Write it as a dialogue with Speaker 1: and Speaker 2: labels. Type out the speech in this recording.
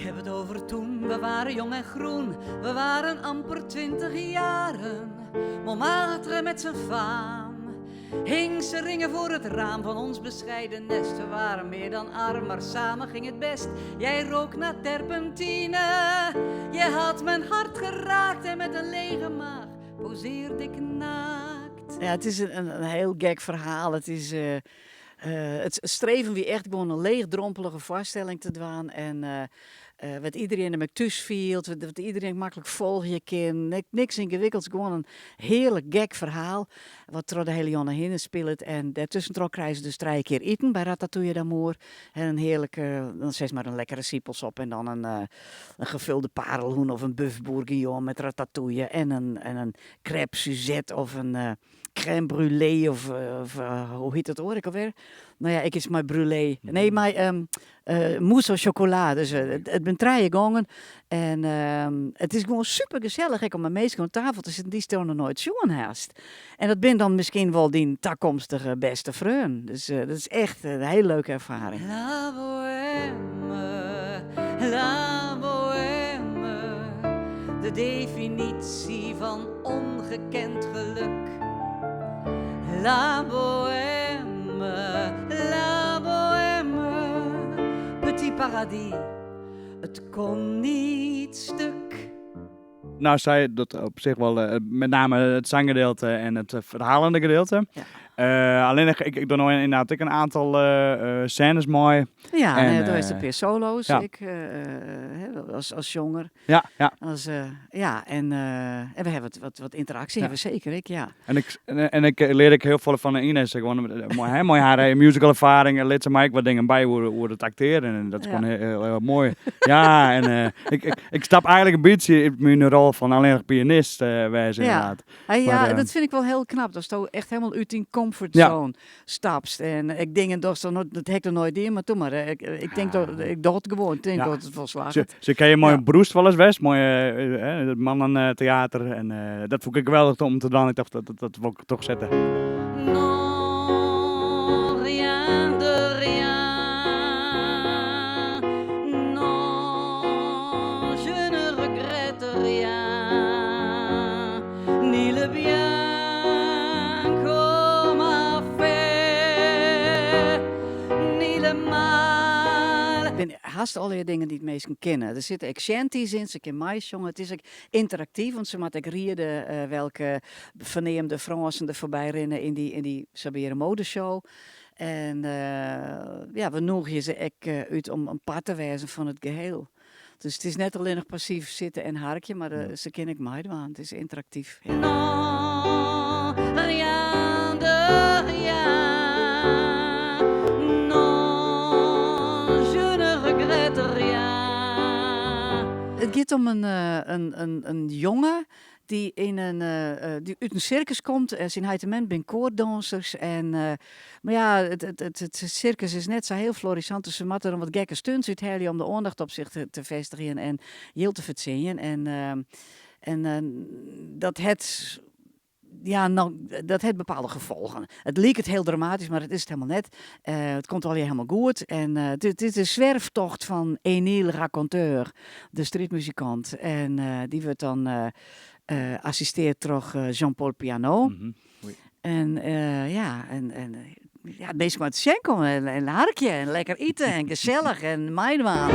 Speaker 1: heb het over toen, we waren jong en groen. We waren amper 20 jaren. Montmartre met zijn faam hing ze ringen voor het raam van ons bescheiden nest. We waren meer dan arm, maar samen ging het best. Jij rook naar terpentine, je had mijn hart geraakt. En met een lege maag poseerde ik naakt. Ja, het is een heel gek verhaal. Het is... het streven wie echt gewoon een leegdrompelige voorstelling te doen. En wat iedereen er met thuis viel, wat iedereen makkelijk volgen kan. Niks ingewikkelds, gewoon een heerlijk gek verhaal. Wat door de hele jonge heen speelt. En daartussen krijgen ze dus 3 keer eten bij Ratatouille d'Amour. En een heerlijke, dan zeg maar een lekkere siepelsop. En dan een gevulde parelhoen of een buff bourguignon met ratatouille. En een crêpe Suzette of een... crème brûlée of hoe heet dat hoor ik alweer? Nou ja, ik is mijn brûlée. Nee, mijn mousse au chocola. Dus het ben 3 gangen. En het is gewoon super gezellig om met mensen aan tafel te zitten die stel nog nooit zoen haast. En dat ben dan misschien wel die toekomstige beste vriend. Dus dat is echt een hele leuke ervaring. La bohème, la bohème. De definitie van ongekend geluk. La bohème, petit paradis, het kon niet stuk.
Speaker 2: Nou, zei dat op zich wel met name het zanggedeelte en het verhalende gedeelte. Ja. Alleen ik doe nog inderdaad een aantal scènes mooi.
Speaker 1: Ja, en dan is er weer solo's. Ja. Ik als jonger.
Speaker 2: Ja.
Speaker 1: En we hebben wat interactie, hebben we zeker.
Speaker 2: En ik leer heel veel van Ines. Gewoon mooi haar musical ervaring. En leert ze mij ook wat dingen bij hoe het acteren. En dat is gewoon heel mooi. Ja, en ik stap eigenlijk een beetje in mijn rol van alleen pianist wijzen inderdaad.
Speaker 1: Maar, dat vind ik wel heel knap. Dat je echt helemaal uit die comfortzone stapst. En ik denk dat hek er nooit in, maar toen maar. Ik denk dat ik doe het gewoon. Ik denk dat het wel slaagt.
Speaker 2: Ze ken je mooi broest wel eens best. Mooi mannentheater. En dat vond ik geweldig om te doen. Ik dacht dat wil ik toch zetten.
Speaker 1: Non, rien de rien. Non, je ne regrette rien. Ni le bien. Haast alle dingen die het meesten kennen. Er zitten accenten in, ze kennen mij jongen. Het is ook interactief, want ze moeten ook rieden welke verneemde Fransen er voorbij rennen in die Sabere modeshow. En we nodigen ze ook uit om een part te wijzen van het geheel. Dus het is net alleen nog passief zitten en harkje, maar ze kennen ik mij waan. Het is interactief. Ja. Non, rien de rien. Het gaat om een jongen die die uit een circus komt. Zijn heitement ben koordansers. Maar ja, het circus is net zo heel florissant. Dus ze moeten er wat gekke stunts uithalen om de aandacht op zich te vestigen en heel te verzingen. En dat het... Ja, dat heeft bepaalde gevolgen. Het leek het heel dramatisch, maar het is het helemaal net. Het komt alweer helemaal goed. En dit is de zwerftocht van Énile Raconteur, de streetmuzikant. En die wordt dan assisteerd door Jean-Paul Piano.
Speaker 2: Mm-hmm.
Speaker 1: En het meest maar te schenken en een harkje en lekker eten en gezellig en meidwaan.